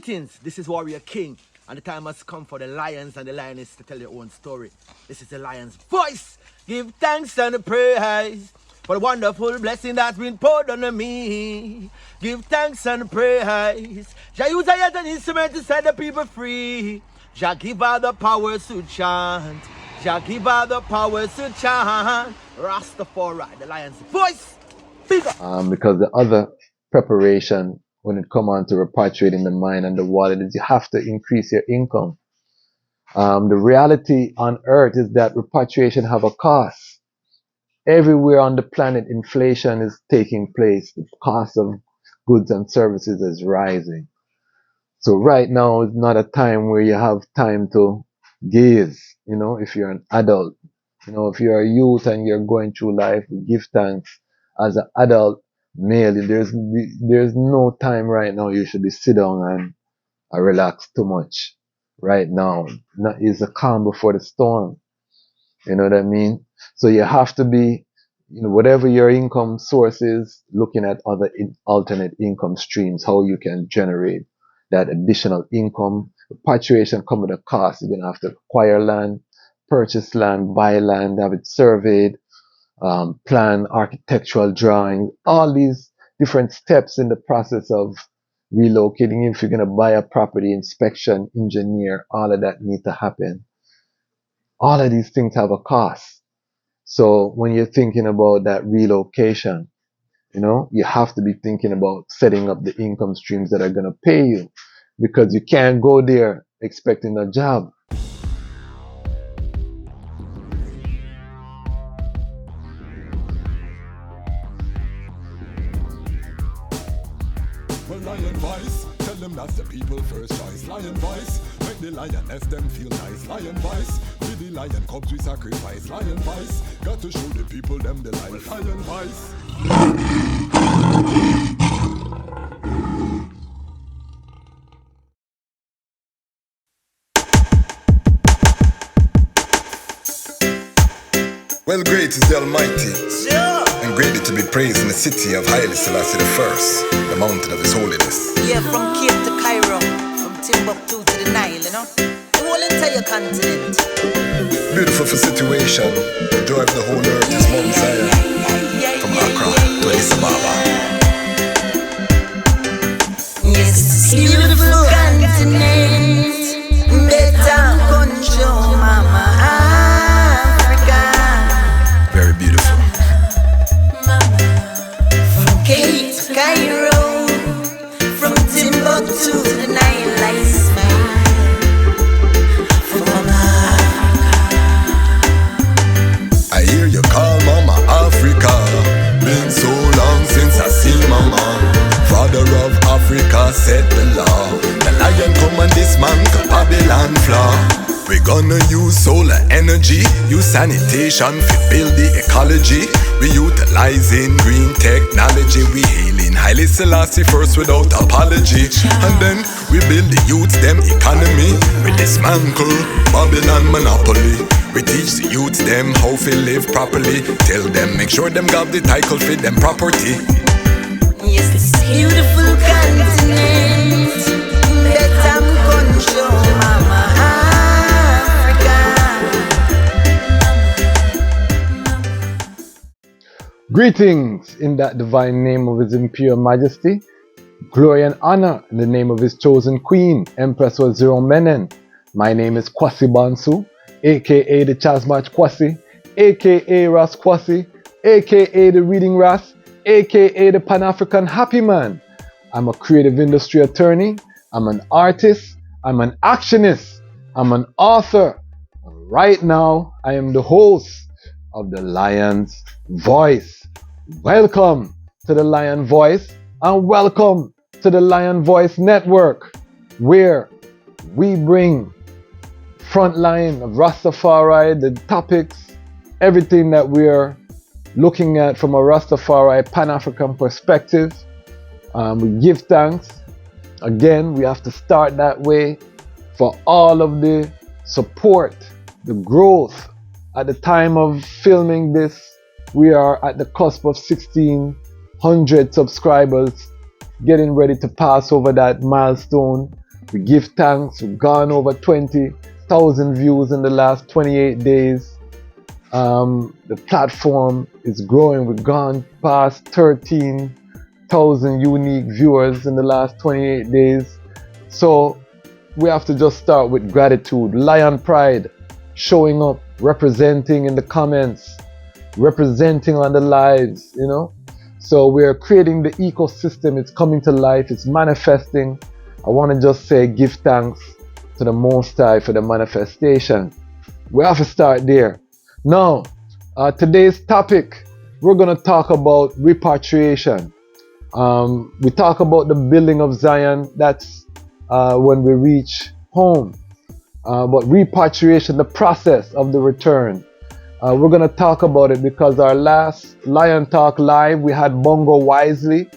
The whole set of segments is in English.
Greetings, this is Warrior King, and the time has come for the lions and the lioness to tell their own story. This is the lion's voice. Give thanks and praise for the wonderful blessing that's been poured on me. Give thanks and praise. Jah use I as an instrument to set the people free. Jah give all the powers to chant. Jah give all the powers to chant. Rastafari, the lion's voice. Bigger. Because the other preparation when it comes on to repatriating the mind and the wallet is you have to increase your income. The reality on earth is that repatriation have a cost. Everywhere on the planet, inflation is taking place. The cost of goods and services is rising. So right now is not a time where you have time to gaze. You know, if you're an adult, you know, if you're a youth and you're going through life, give thanks. As an adult male, there's no time right now you should be sit down and relax too much. Right now, is a calm before the storm. You know what I mean? So you have to be, you know, whatever your income source is, looking at other alternate income streams, how you can generate that additional income. Repatriation comes with a cost. You're gonna have to acquire land, purchase land, buy land, have it surveyed, plan, architectural drawing, all these different steps in the process of relocating. If you're going to buy a property, inspection, engineer, all of that need to happen. All of these things have a cost. So when you're thinking about that relocation, you know, you have to be thinking about setting up the income streams that are going to pay you, because you can't go there expecting a job. Lion voice, tell them that's the people first choice. Lion voice, make the lioness them feel nice. Lion voice, with the lion cubs we sacrifice. Lion voice, got to show the people them the life. Lion voice. Well, great is the Almighty, and greatly to be praised in the city of Haile, Selassie I, the mountain of His holiness. Yeah, from Cape to Cairo, from Timbuktu to the Nile, you know, the whole entire continent. Beautiful for situation, the joy of the whole earth is Mount Zion, from Accra to Addis Ababa. Yes, it's a beautiful continent, better control, mama. Very beautiful. From Cape to Cairo, from Timbuktu to the Nile, like smile from I hear you call Mama Africa. Been so long since I see Mama. Father of Africa set the law. The lion come and dismantle Babylon flaw. We gonna use solar energy, use sanitation to build the ecology. We utilizing green technology. We hailing Haile Selassie first without apology. And then we build the youths them economy. We dismantle Babylon monopoly. We teach the youths them how to live properly. Tell them make sure them got the title for them property. yes, this beautiful continent, better control, mama. Greetings in that divine name of His Imperial Majesty. Glory and honor in the name of His chosen Queen, Empress Waziri Menen. My name is Kwasi Bansu, aka the Dejazmatch Kwasi, aka Ras Kwasi, aka the Reading Ras, aka the Panafrican Happy Man. I'm a creative industry attorney, I'm an artist, I'm an actionist, I'm an author. Right now, I am the host of the Lion's Voice. Welcome to the Lion Voice and welcome to the Lion Voice Network, where we bring frontline of Rastafari, the topics, everything that we're looking at from a Rastafari Pan-African perspective. We give thanks. Again, we have to start that way for all of the support, the growth. At the time of filming this, we are at the cusp of 1,600 subscribers, getting ready to pass over that milestone. We give thanks. We've gone over 20,000 views in the last 28 days. The platform is growing. We've gone past 13,000 unique viewers in the last 28 days. So we have to just start with gratitude. Lion Pride showing up, representing in the comments, representing on the lives, you know. So we're creating the ecosystem. It's coming to life. It's manifesting. I want to just say give thanks to the Most High for the manifestation. We have to start there. Now, today's topic, we're going to talk about repatriation. We talk about the building of Zion. That's when we reach home. But repatriation, the process of the return. We're going to talk about it because our last Lion Talk Live, we had Bongo Wisely,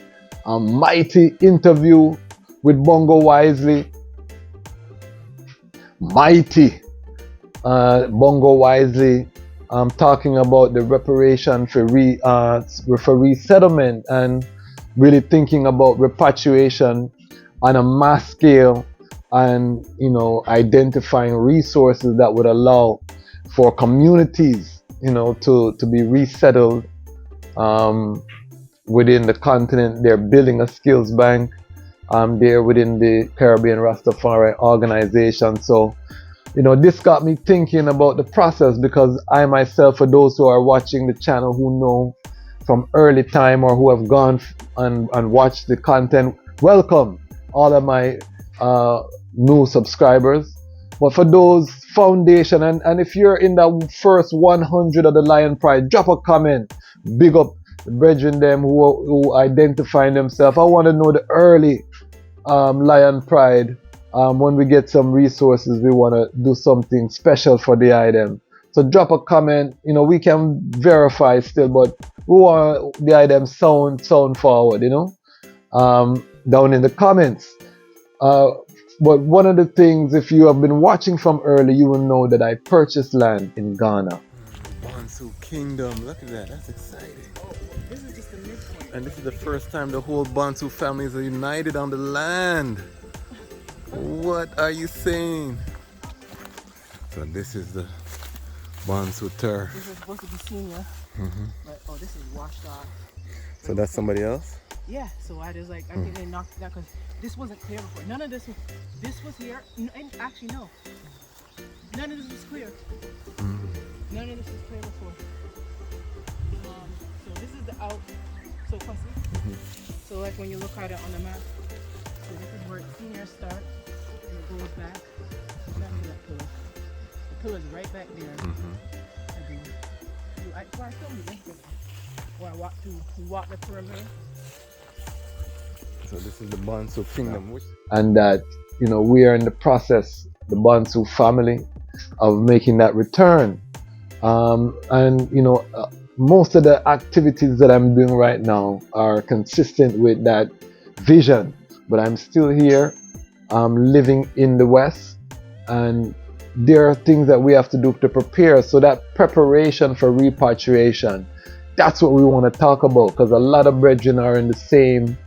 a mighty interview with Bongo Wisely. Mighty Bongo Wisely talking about the reparation for resettlement and really thinking about repatriation on a mass scale and, you know, identifying resources that would allow for communities, you know, to be resettled within the continent. They're building a skills bank there within the Caribbean Rastafari organization. So, you know, this got me thinking about the process because I myself, for those who are watching the channel who know from early time or who have gone and watched the content, welcome all of my new subscribers. But for those foundation, and if you're in the first 100 of the Lion Pride, drop a comment. Big up the brethren them who identify themselves. I want to know the early Lion Pride. When we get some resources, we want to do something special for the item. So drop a comment. You know, we can verify still, but we want the item sound forward, you know, down in the comments. But one of the things, if you have been watching from early, you will know that I purchased land in Ghana. Bantu Kingdom, look at that, that's exciting. This is just the midpoint. And this is the first time the whole Bantu families are united on the land. What are you saying? So this is the Bantu turf. This is supposed to be senior. But, oh, this is washed off. So that's somebody else? Yeah, so I just like, I think they knocked that because this wasn't clear before. None of this was here. And actually, no. None of this was clear. None of this was clear before. So this is the out. So, so like when you look at it on the map, so this is where senior starts and it goes back. Not to that pillar. The pillar's right back there. I filmed it yesterday. Where we walk the perimeter. So this is the Bantu Kingdom. And that, you know, we are in the process, the Bantu family, of making that return. And, you know, most of the activities that I'm doing right now are consistent with that vision. But I'm still here, living in the West. And there are things that we have to do to prepare. So that preparation for repatriation, that's what we want to talk about. Because a lot of brethren are in the same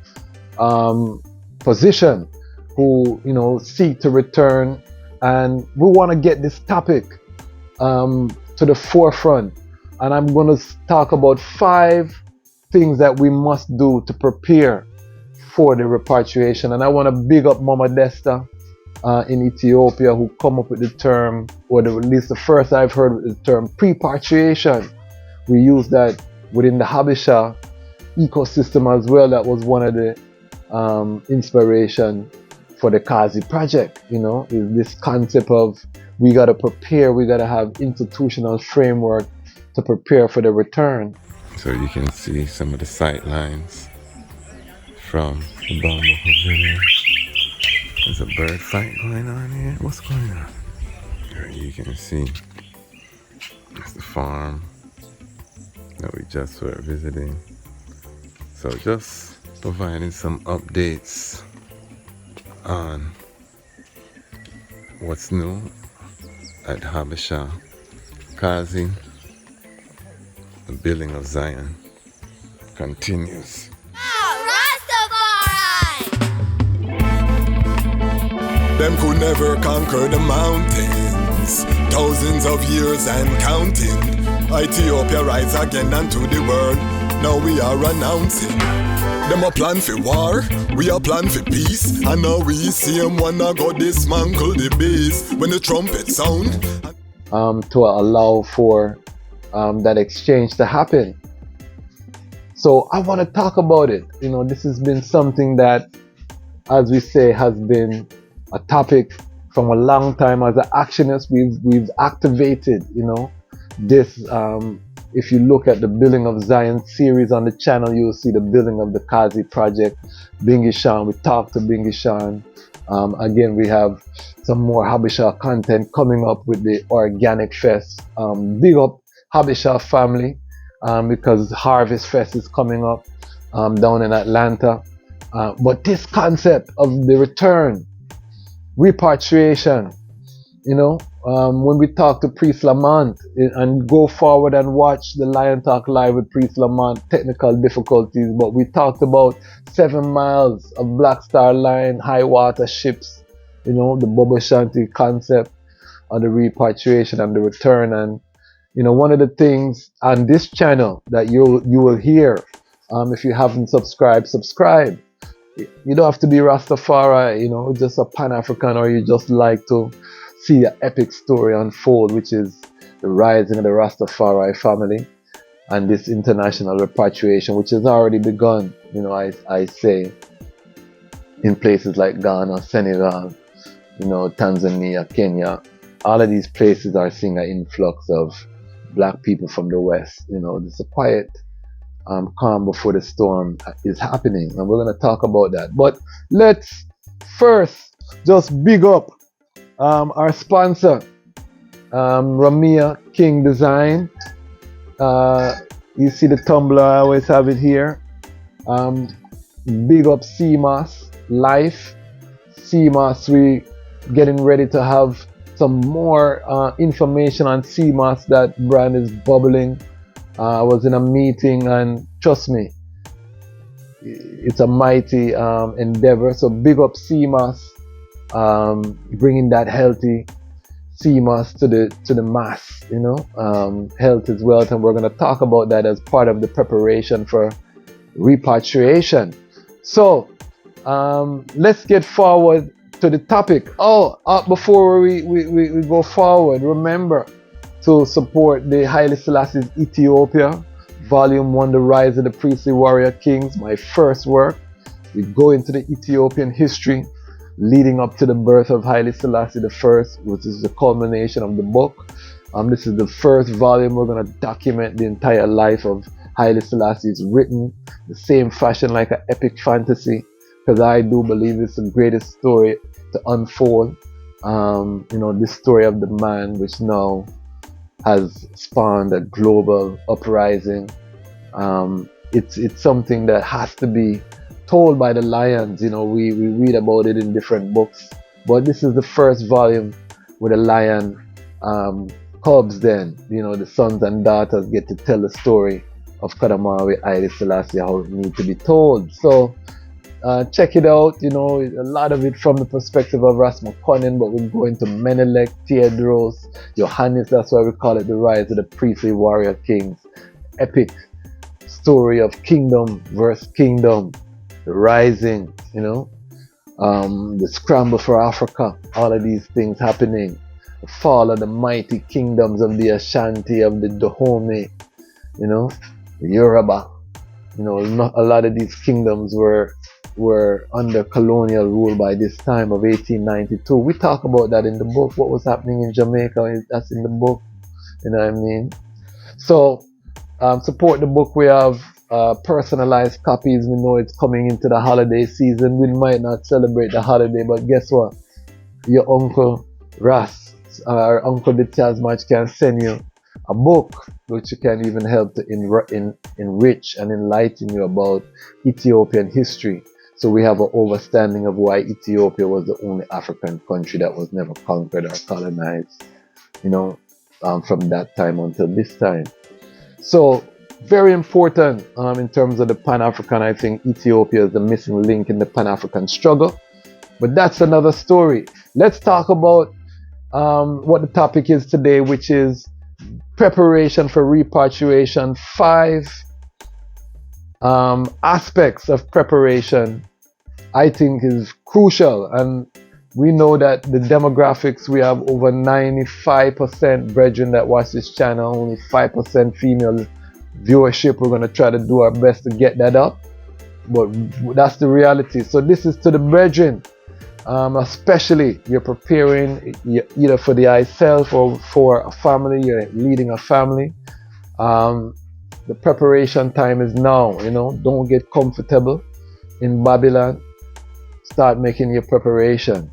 position who, you know, seek to return, and we want to get this topic to the forefront. And I'm going to talk about 5 things that we must do to prepare for the repatriation. And I want to big up Mama Desta in Ethiopia, who come up with the term, or at least the first I've heard the term prepatriation. We use that within the Habesha ecosystem as well. That was one of the inspiration for the Kazi project, you know, is this concept of we got to prepare, we got to have institutional framework to prepare for the return. So you can see some of the sight lines from the Bamboo Pavilion. There's a bird fight going on here. What's going on? Here you can see it's the farm that we just were visiting. So just providing some updates on what's new at Habesha Kazi. The building of Zion continues. Rastafari! Them could never conquer the mountains. Thousands of years and counting. Ethiopia rise again unto the world. Now we are announcing. Them a plan for war, we a plan for peace. And now we see them wanna go dismantle the base. When the trumpet sound, to allow for that exchange to happen. So I want to talk about it. You know, this has been something that, as we say, has been a topic from a long time. As an actionist, we've activated, you know, this. If you look at the Building of Zion series on the channel, you'll see the building of the Kazi project. Bingishan, we talked to Bingishan. Again, we have some more Habesha content coming up with the Organic Fest. Big up Habesha family, because Harvest Fest is coming up down in Atlanta. But this concept of the return, repatriation, you know, when we talk to Priest Lamont and go forward and watch the Lion Talk Live with Priest Lamont, technical difficulties, but we talked about 7 miles of Black Star Line, high water ships, you know, the Bobo Shanti concept of the repatriation and the return. And, you know, one of the things on this channel that you will hear, if you haven't subscribed, subscribe. You don't have to be Rastafari, you know, just a Pan-African, or you just like to see an epic story unfold, which is the rising of the Rastafari family and this international repatriation, which has already begun, you know, I say, in places like Ghana, Senegal, you know, Tanzania, Kenya. All of these places are seeing an influx of black people from the West. You know, there's a quiet calm before the storm is happening, and we're going to talk about that. But let's first just big up our sponsor, Ramia King Design. You see the tumbler, I always have it here. Big up CMOS Life. CMOS, we getting ready to have some more information on CMOS. That brand is bubbling. I was in a meeting, and trust me, it's a mighty endeavor. So big up CMOS, bringing that healthy CMOS to the mass. You know, health is wealth, and we're going to talk about that as part of the preparation for repatriation. So let's get forward to the topic. Before we go forward, remember to support the Haile Selassie's Ethiopia, Volume 1, The Rise of the Priestly Warrior Kings, my first work. We go into the Ethiopian history leading up to the birth of Haile Selassie I, which is the culmination of the book. This is the first volume. We're going to document the entire life of Haile Selassie. It's written the same fashion like an epic fantasy, because I do believe it's the greatest story to unfold. You know, this story of the man which now has spawned a global uprising. It's something that has to be told by the lions. You know, we read about it in different books, but this is the first volume with the lion cubs. Then, you know, the sons and daughters get to tell the story of Kadamawi Haile Selassie, how it needs to be told. So check it out. You know, a lot of it from the perspective of Ras McConnell, but we're going to Menelik, Theodros, Johannes. That's why we call it the Rise of the Priestly Warrior Kings. Epic story of kingdom versus kingdom, the rising, you know, the scramble for Africa, all of these things happening, the fall of the mighty kingdoms of the Ashanti, of the Dahomey, you know, the Yoruba. You know, a lot of these kingdoms were under colonial rule by this time of 1892. We talk about that in the book. What was happening in Jamaica, that's in the book. You know what I mean? So support the book. We have personalized copies. We know it's coming into the holiday season. We might not celebrate the holiday, but guess what? Your uncle Ras or Uncle Dejazmatch can send you a book which you can even help to enrich and enlighten you about Ethiopian history. So we have an understanding of why Ethiopia was the only African country that was never conquered or colonized, you know, from that time until this time. So very important in terms of the Pan-African. I think Ethiopia is the missing link in the Pan-African struggle, but that's another story. let's talk about what the topic is today, which is preparation for repatriation. 5 aspects of preparation I think is crucial, and we know that the demographics, we have over 95% brethren that watch this channel, only 5% female viewership. We're going to try to do our best to get that up, but that's the reality. So this is to the brethren, especially you're preparing either for the thyself or for a family, you're leading a family. The preparation time is now. Don't get comfortable in Babylon. Start making your preparation.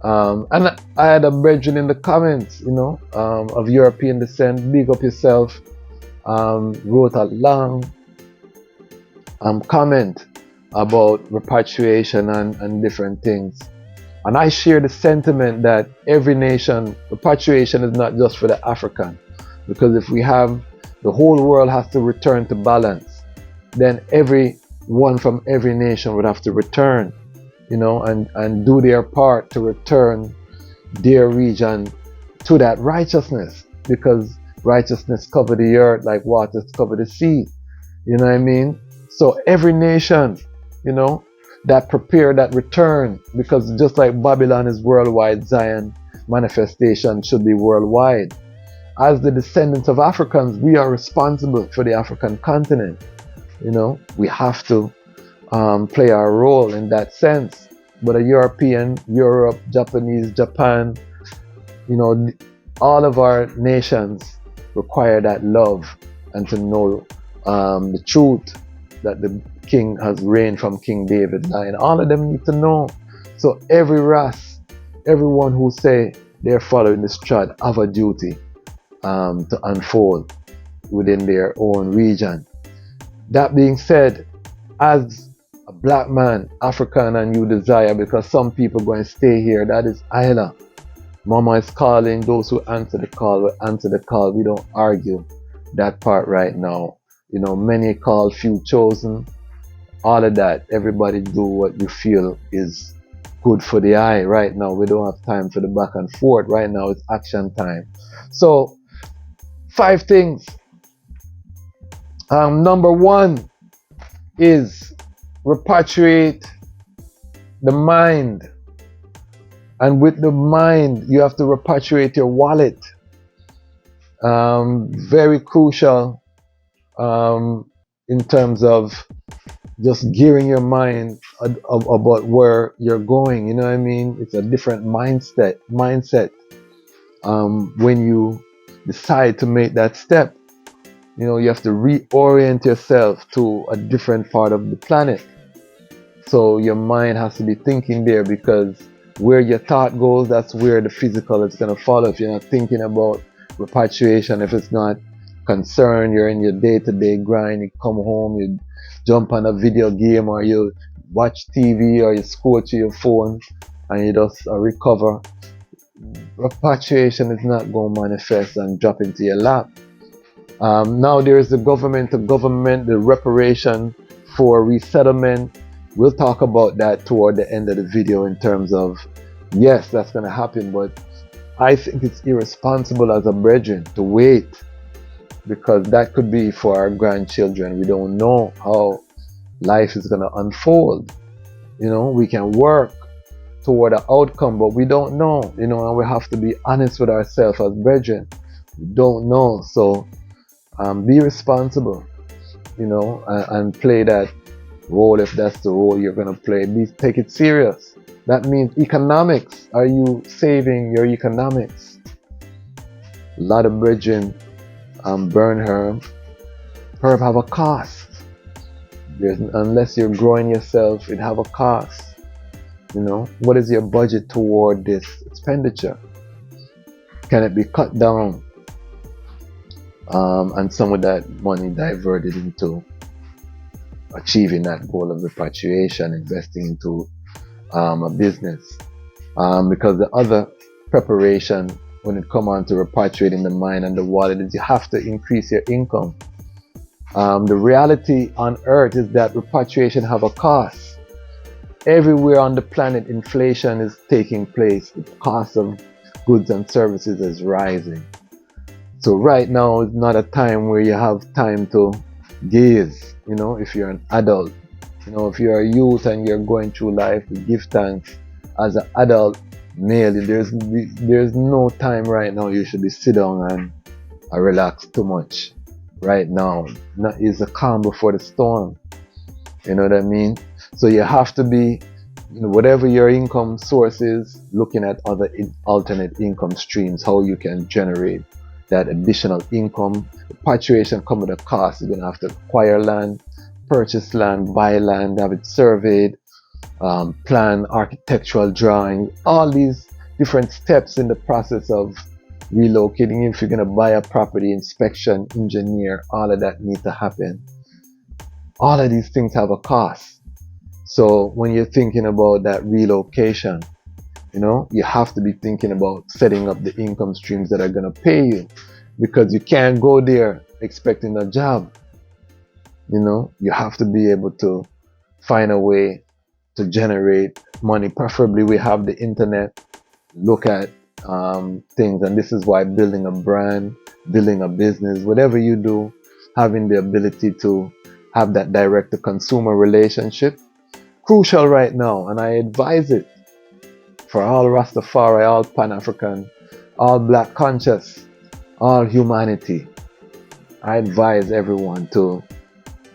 And I had a brethren in the comments, of European descent, big up yourself, wrote a long comment about repatriation and different things. And I share the sentiment that every nation, repatriation is not just for the African, because if we have the whole world has to return to balance, then everyone from every nation would have to return, and do their part to return their region to that righteousness, because righteousness cover the earth like waters cover the sea. You know what I mean? So every nation, that prepare, that return, because just like Babylon is worldwide, Zion manifestation should be worldwide. As the descendants of Africans, we are responsible for the African continent. We have to play our role in that sense. But a European, Europe, Japanese, Japan, all of our nations require that love and to know the truth that the king has reigned from King David's line. All of them need to know. So every Ras, everyone who say they're following this trad have a duty to unfold within their own region. That being said, as a black man, African, and you desire, because some people going to stay here, that is Haile. Mama is calling. Those who answer the call will answer the call. We don't argue that part right now. Many called, few chosen. All of that. Everybody do what you feel is good for the eye. Right now, we don't have time for the back and forth. Right now, it's action time. So, 5 things. Number 1 is repatriate the mind. And with the mind, you have to repatriate your wallet. Very crucial in terms of just gearing your mind about where you're going. You know what I mean? It's a different mindset. When you decide to make that step, you have to reorient yourself to a different part of the planet. So your mind has to be thinking there, because where your thought goes, that's where the physical is going to follow. If you're not thinking about repatriation, if it's not concerned, you're in your day-to-day grind, you come home, you jump on a video game, or you watch TV, or you scroll to your phone and you just recover, repatriation is not going to manifest and drop into your lap. Now there is the government to government, the reparation for resettlement. We'll talk about that toward the end of the video in terms of, yes, that's going to happen, but I think it's irresponsible as a brethren to wait, because that could be for our grandchildren. We don't know how life is going to unfold. We can work toward an outcome, but we don't know, and we have to be honest with ourselves as brethren. We don't know. So be responsible, and play that role if that's the role you're going to play. Take it serious. That means economics. Are you saving your economics? A lot of brethren burn herb. Herb have a cost. Unless you're growing yourself, it have a cost. What is your budget toward this expenditure? Can it be cut down? And some of that money diverted into achieving that goal of repatriation, investing into a business. Because the other preparation when it comes on to repatriating the mind and the wallet is you have to increase your income. The reality on earth is that repatriation have a cost. Everywhere on the planet, inflation is taking place. The cost of goods and services is rising. So right now is not a time where you have time to gaze. You know, if you're an adult, you know, if you're a youth and you're going through life, you give thanks. As an adult male, there's no time right now you should be sit down and relax too much. Right now, is a calm before the storm. You know what I mean? So you have to be, you know, whatever your income source is, looking at other alternate income streams, how you can generate that additional income. Repatriation comes with a cost. You're going to have to acquire land, purchase land, buy land, have it surveyed, plan architectural drawing, all these different steps in the process of relocating. If you're going to buy a property, inspection, engineer, all of that need to happen. All of these things have a cost. So when you're thinking about that relocation, you know, you have to be thinking about setting up the income streams that are going to pay you, because you can't go there expecting a job. You know, you have to be able to find a way to generate money. Preferably we have the internet, look at things, and this is why building a brand, building a business, whatever you do, having the ability to have that direct to consumer relationship, crucial right now. And I advise it for all Rastafari, all Panafrican, all Black conscious, all humanity. I advise everyone to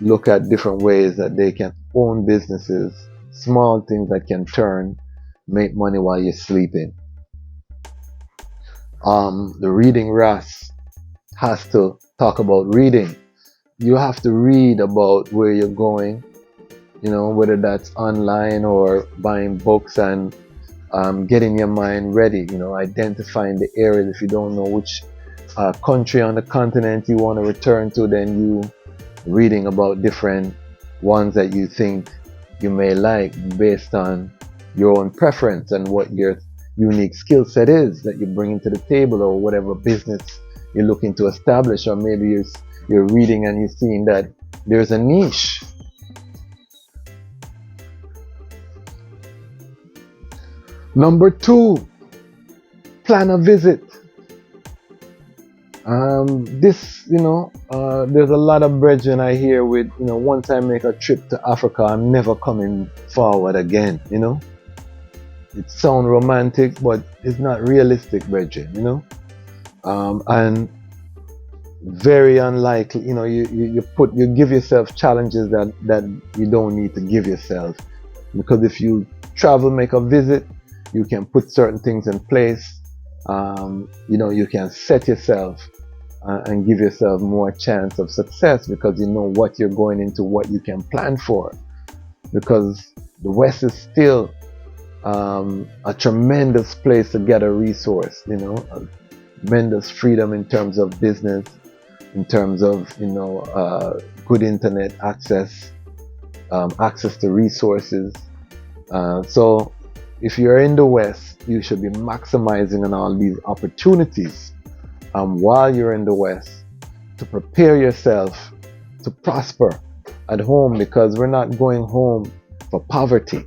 look at different ways that they can own businesses, small things that can make money while you're sleeping. The reading Ras has to talk about reading. You have to read about where you're going, you know, whether that's online or buying books and getting your mind ready, you know, identifying the areas. If you don't know which country on the continent you want to return to, then you reading about different ones that you think you may like based on your own preference and what your unique skill set is that you bring to the table, or whatever business you're looking to establish. Or maybe you're reading and you're seeing that there's a niche. Number 2, plan a visit. This, you know, there's a lot of brethren I hear with, you know, once I make a trip to Africa, I'm never coming forward again, you know. It sounds romantic, but it's not realistic, brethren, you know. And very unlikely, you know, you give yourself challenges that you don't need to give yourself. Because if you travel, make a visit, you can put certain things in place. You know, you can set yourself and give yourself more chance of success, because you know what you're going into, what you can plan for. Because the West is still a tremendous place to get a resource, you know, a tremendous freedom in terms of business, in terms of, you know, good internet access, access to resources. So if you're in the West, you should be maximizing on all these opportunities while you're in the West, to prepare yourself to prosper at home, because we're not going home for poverty.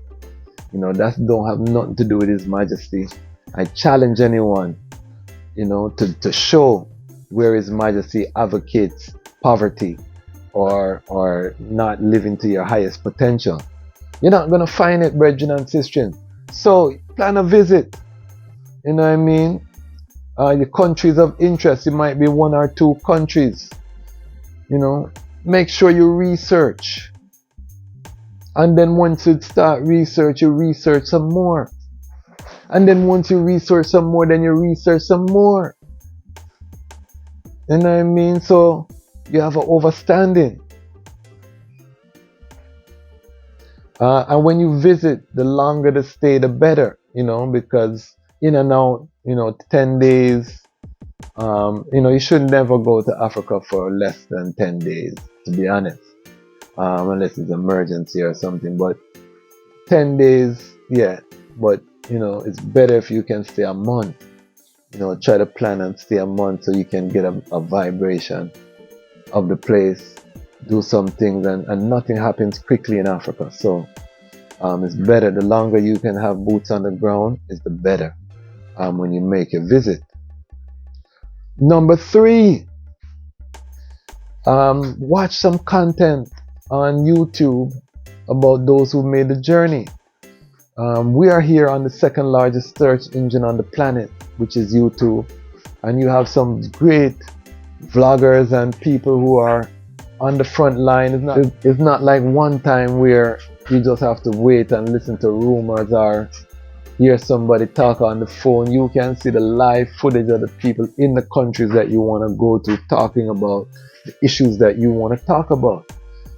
You know, that don't have nothing to do with His Majesty. I challenge anyone, you know, to show where His Majesty advocates poverty or not living to your highest potential. You're not going to find it, brethren and sisters. So plan a visit. You know what I mean? Your countries of interest, it might be 1 or 2 countries. You know, make sure you research. And then once you start research, you research some more. And then once you research some more, then you research some more. You know what I mean? So you have an overstanding. And when you visit, the longer the stay, the better, you know, because in and out, you know, 10 days, you know, you should never go to Africa for less than 10 days, to be honest, unless it's emergency or something. But 10 days, yeah, but, you know, it's better if you can stay a month. You know, try to plan and stay a month so you can get a vibration of the place, do some things, and nothing happens quickly in Africa. So It's better. The longer you can have boots on the ground, is the better when you make a visit. Number 3, watch some content on YouTube about those who made the journey. We are here on the second largest search engine on the planet, which is YouTube, and you have some great vloggers and people who are on the front line. It's not like one time where you just have to wait and listen to rumors or hear somebody talk on the phone. You can see the live footage of the people in the countries that you want to go to, talking about the issues that you want to talk about.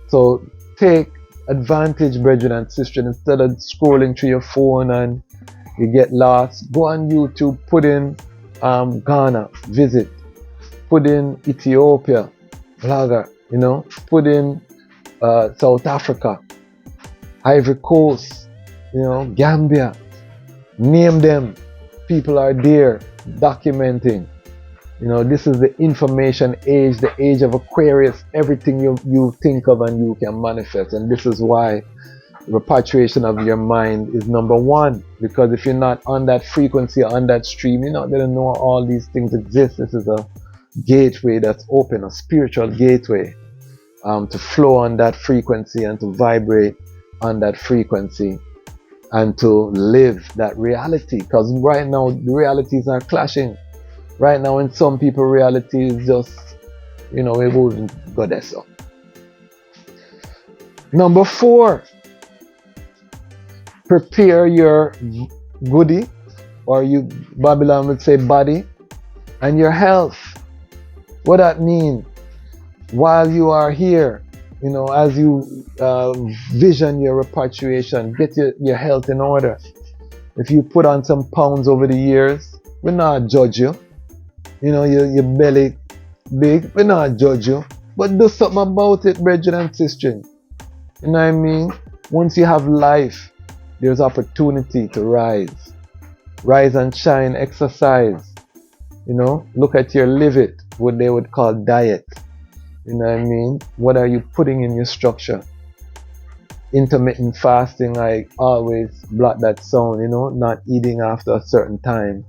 So take advantage, brethren and sisters. Instead of scrolling through your phone and you get lost, go on YouTube, put in Ghana, visit, put in Ethiopia, vlogger, put in South Africa, Ivory Coast, Gambia, name them. People are there documenting. This is the information age, the age of Aquarius. Everything you think of and you can manifest. And this is why repatriation of your mind is number 1. Because if you're not on that frequency, on that stream, you're not going to know all these things exist. This is a gateway that's open, a spiritual gateway to flow on that frequency and to vibrate on that frequency and to live that reality. Because right now, the realities are clashing. Right now, in some people, reality is just, it wouldn't go there. So, number 4, prepare your goodie, or Babylon would say body, and your health. What that means, while you are here, as you vision your repatriation, get your health in order. If you put on some pounds over the years, we're not judge you. Your belly big, we not judge you, but do something about it, brethren and sisters. You know what I mean? Once you have life, there's opportunity to rise and shine, exercise. Look at your live it, what they would call diet. You know what I mean? What are you putting in your structure? Intermittent fasting, I always block that sound, not eating after a certain time.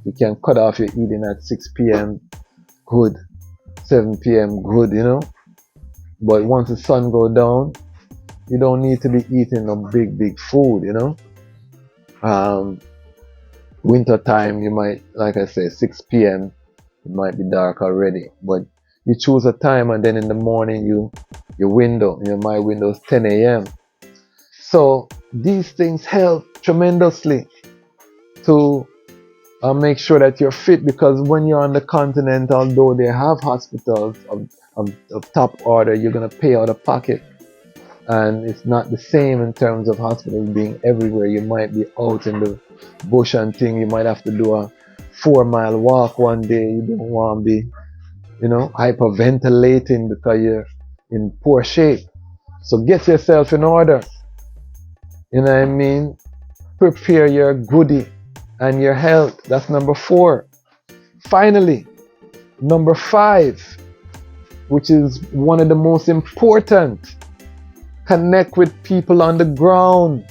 You can cut off your eating at 6 p.m. good, 7 p.m. good, But once the sun go down, you don't need to be eating no big food, Winter time, you might, like I say, 6 p.m. it might be dark already. But you choose a time, and then in the morning my window is 10 a.m. So these things help tremendously to make sure that you're fit, because when you're on the continent, although they have hospitals of top order, you're going to pay out of pocket. And it's not the same in terms of hospitals being everywhere. You might be out in the bush and thing. You might have to do a 4-mile walk one day. You don't want to be, hyperventilating because you're in poor shape. So get yourself in order. You know what I mean? Prepare your goodie and your health. That's number 4. Finally, number 5, which is one of the most important. Connect with people on the ground.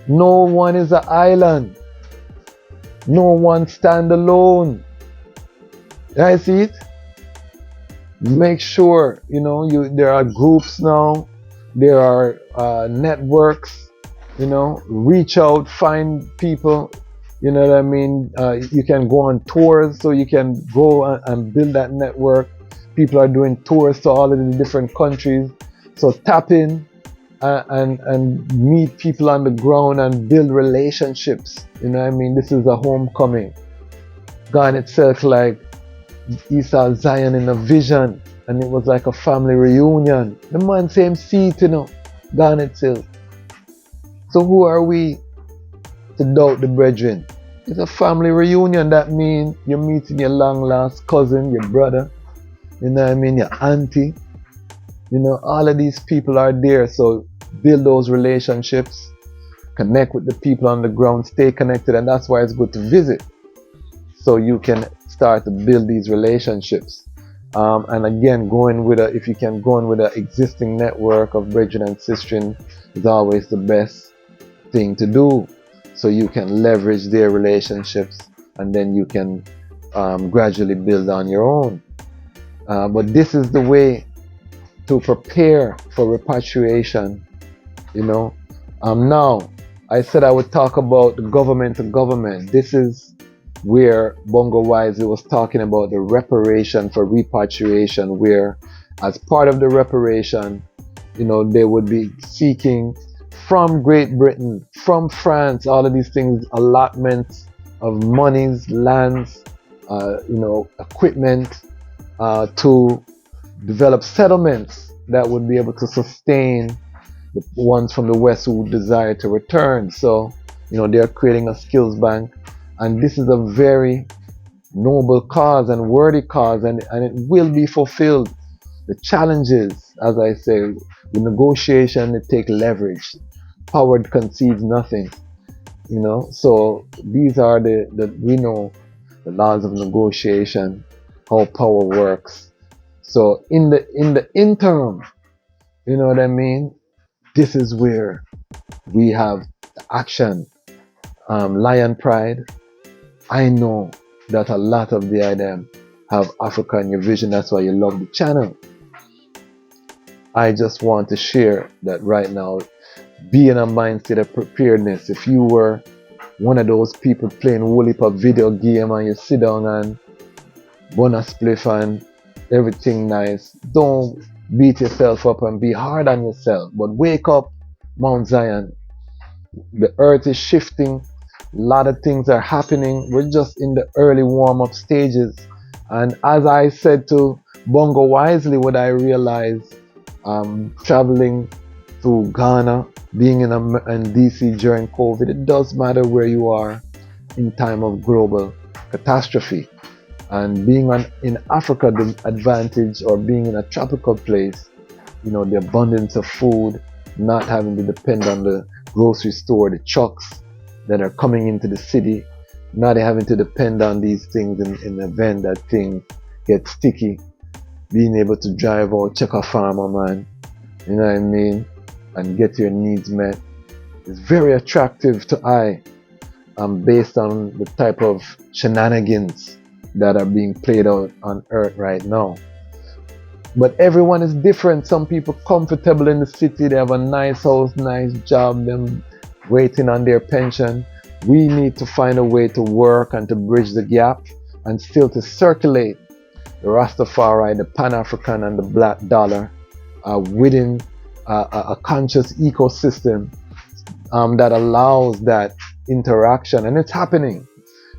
No one is an island. No one stand alone. I see it. Make sure, there are groups now. There are networks, reach out, find people, you know what I mean? You can go on tours, so you can go and build that network. People are doing tours to all of the different countries. So tap in and meet people on the ground and build relationships. You know what I mean? This is a homecoming. God itself, like Esau Zion in a vision, and it was like a family reunion. The man same seat, God itself. So who are we to doubt the brethren? It's a family reunion. That means you're meeting your long lost cousin, your brother, you know what I mean, your auntie. All of these people are there, so build those relationships, connect with the people on the ground, stay connected, and that's why it's good to visit, so you can start to build these relationships And again, if you can go in with an existing network of brethren and sisters is always the best thing to do. So you can leverage their relationships and then you can gradually build on your own. But this is the way to prepare for repatriation, you know. Now, I said I would talk about the government to government. This is where Bongo Wisely was talking about the reparation for repatriation, where as part of the reparation, you know, they would be seeking from Great Britain, from France, all of these things, allotments of monies, lands, you know, equipment, to develop settlements that would be able to sustain the ones from the West who desire to return. So, you know, they're creating a skills bank, and this is a very noble cause and worthy cause, and it will be fulfilled. The challenges, as I say, the negotiation, it takes leverage. Power concedes nothing, you know. So these are we know the laws of negotiation, how power works. So in the interim, you know what I mean, this is where we have the action. Lion Pride, I know that a lot of the item have Africa in your vision, that's why you love the channel. I just want to share that right now, be in a mindset of preparedness. If you were one of those people playing a whole heap of video game and you sit down and burn a spliff and everything nice, don't beat yourself up and be hard on yourself, but wake up, Mount Zion. The earth is shifting, a lot of things are happening. We're just in the early warm-up stages, and as I said to Bongo Wisely, what I realized traveling to Ghana, being in DC during COVID, it does matter where you are in time of global catastrophe. And being in Africa, the advantage, or being in a tropical place, you know, the abundance of food, not having to depend on the grocery store, the trucks that are coming into the city, not having to depend on these things in the event that things get sticky, being able to drive out, check a farmer, man, you know what I mean, and get your needs met is very attractive to I, based on the type of shenanigans that are being played out on earth right now. But everyone is different. Some people comfortable in the city, they have a nice house, nice job, them waiting on their pension. We need to find a way to work and to bridge the gap and still to circulate the Rastafari, the Pan-African and the black dollar within a conscious ecosystem that allows that interaction, and it's happening.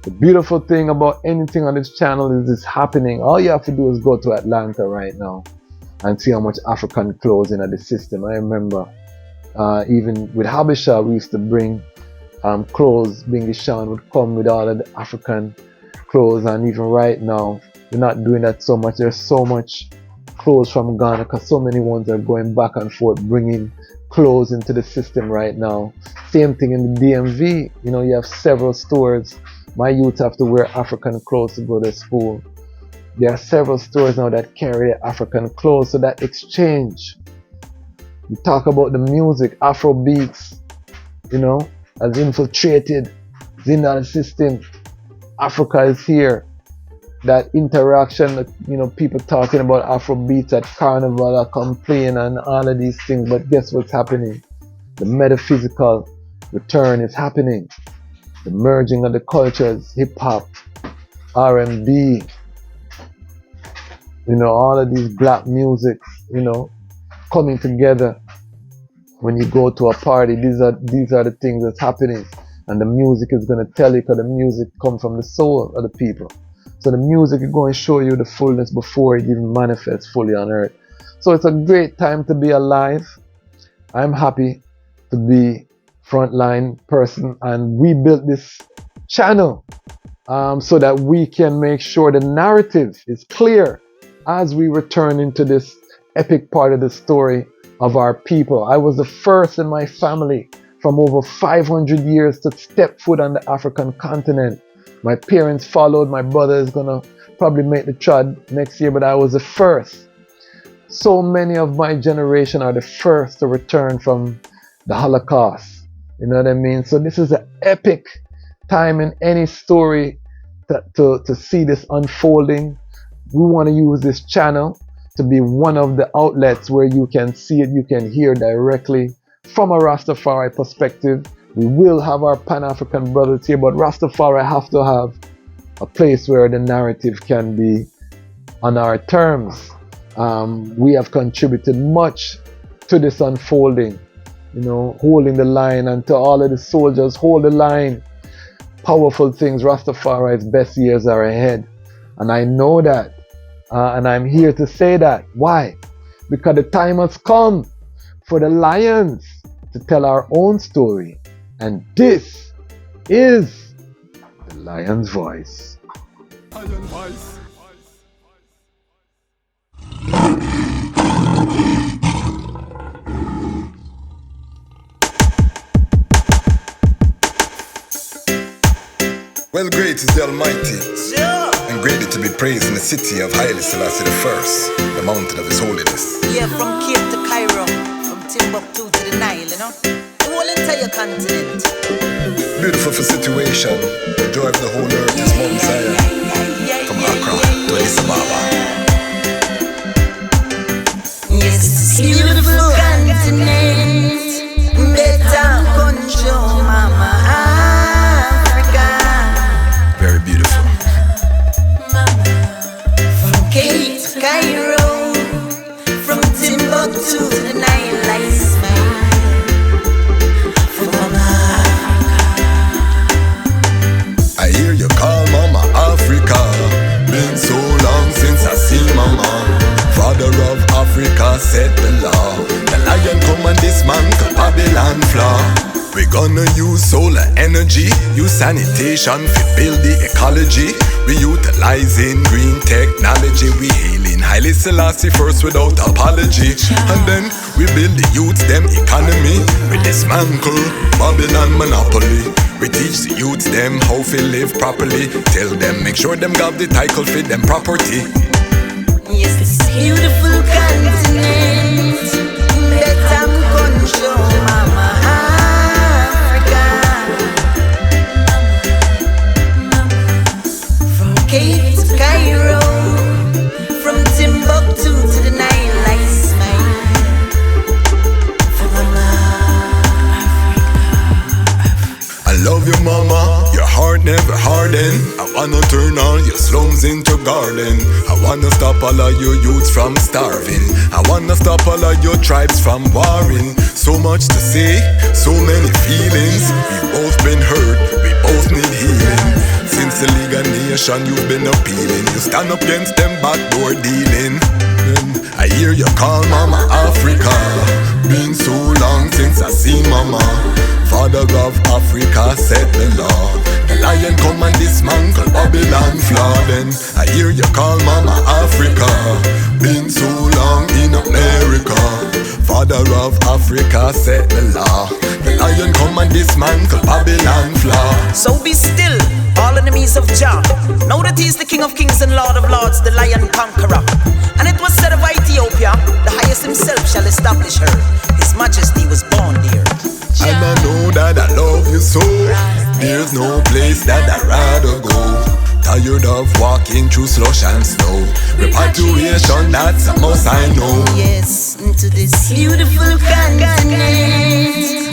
The beautiful thing about anything on this channel is it's happening. All you have to do is go to Atlanta right now and see how much African clothes in the system. I remember even with Habisha, we used to bring clothes. Bingy Sean would come with all of the African clothes, and even right now, we're not doing that so much. There's so much clothes from Ghana because so many ones are going back and forth, bringing clothes into the system right now. Same thing in the DMV. You know, you have several stores. My youth have to wear African clothes to go to school. There are several stores now that carry African clothes, so that exchange. We talk about the music, Afro beats, you know, has infiltrated in the system. Africa is here. That interaction, you know, people talking about Afro beats at Carnival, are complaining and all of these things, but guess what's happening? The metaphysical return is happening. The merging of the cultures, hip-hop, R&B, you know, all of these black music, you know, coming together. When you go to a party, these are the things that's happening, and the music is going to tell you, because the music comes from the soul of the people. So the music is going to show you the fullness before it even manifests fully on earth. So it's a great time to be alive. I'm happy to be frontline person, and we built this channel so that we can make sure the narrative is clear as we return into this epic part of the story of our people. I was the first in my family from over 500 years to step foot on the African continent. My parents followed. My brother is gonna probably make the trod next year, but I was the first. So many of my generation are the first to return from the Holocaust. You know what I mean? So this is an epic time in any story to see this unfolding. We want to use this channel to be one of the outlets where you can see it, you can hear directly from a Rastafari perspective. We will have our Pan-African brothers here, but Rastafari have to have a place where the narrative can be on our terms. We have contributed much to this unfolding, you know, holding the line, and to all of the soldiers, hold the line. Powerful things. Rastafari's best years are ahead. And I know that. And I'm here to say that. Why? Because the time has come for the Lions to tell our own story. And this is the Lion's Voice. Lion voice. Well, great is the Almighty, and greatly to be praised in the city of Haile, Selassie I, the mountain of His holiness. Yeah, from Cape to Cairo, from Timbuktu to the Nile, you know, the whole entire continent. Beautiful for situation, the joy of the whole earth is Mount Zion, from Accra to Addis Ababa. Yes, it's a beautiful continent, better control, mama. Very beautiful. From Cape to Cairo, from Timbuktu to the Nile, I smile. From I hear you call Mama Africa. Been so long since I seen Mama. Father of Africa set the law. The lion come and dismantle Babylon flaw. We gonna use solar energy, use sanitation to build the ecology. We utilizing green technology. We hailing Haile Selassie first without apology. And then we build the youth them economy. We dismantle Babylon monopoly. We teach the youth them how to live properly. Tell them make sure them got the title for them property. yes, this beautiful continent, better control, mama. Cape to Cairo, from Timbuktu to the Nile, I smile. I love you, mama, your heart never harden. I wanna turn all your slums into garden. I wanna stop all of your youths from starving. I wanna stop all of your tribes from warring. So much to say, so many feelings. We both been hurt, we both need healing. Since the League of Nations you've been appealing. You stand up against them backdoor dealing. I hear you call Mama Africa. Been so long since I seen Mama. Father of Africa set the law. The lion come and dismantle Babylon flaw. Then I hear you call Mama Africa. Been so long in America. Father of Africa set the law. The lion come and dismantle Babylon flaw. So be still, all enemies of Jah. Know that He's the King of Kings and Lord of Lords, the Lion Conqueror. And it was said of Ethiopia, the highest himself shall establish her. His Majesty was born there. And I know that I love you so. There's no place that I'd rather go. Tired of walking through slush and snow. Repatriation, that's a must I know. Yes, into this beautiful continent.